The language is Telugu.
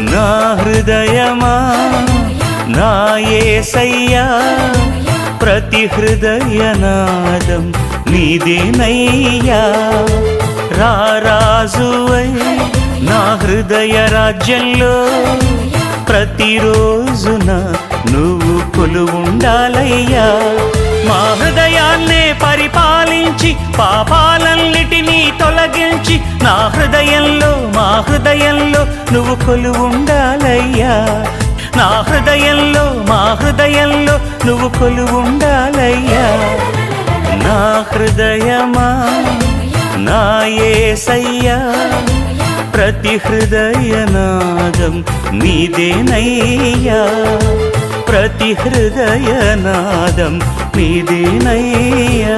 నా హృదయమా నా యేసయ్యా ప్రతి హృదయనాదం నీదేనయ్యా రారాజువై నా హృదయ రాజ్యంలో ప్రతిరోజున నువ్వు కొలువుండాలయ్యా మా హృదయాన్నే పరిపాలించి పాపాలన్నిటినీ తొలగించి నా హృదయంలో మా హృదయంలో నువ్వు కొలువుండాలయ్యా నా హృదయంలో మా హృదయంలో నువ్వు కొలువుండాలయ్యా నా హృదయమా నా యేసయ్యా ప్రతి హృదయనాదం నీదేనయ్యా ప్రతి హృదయనాదం నీదేనయ్యా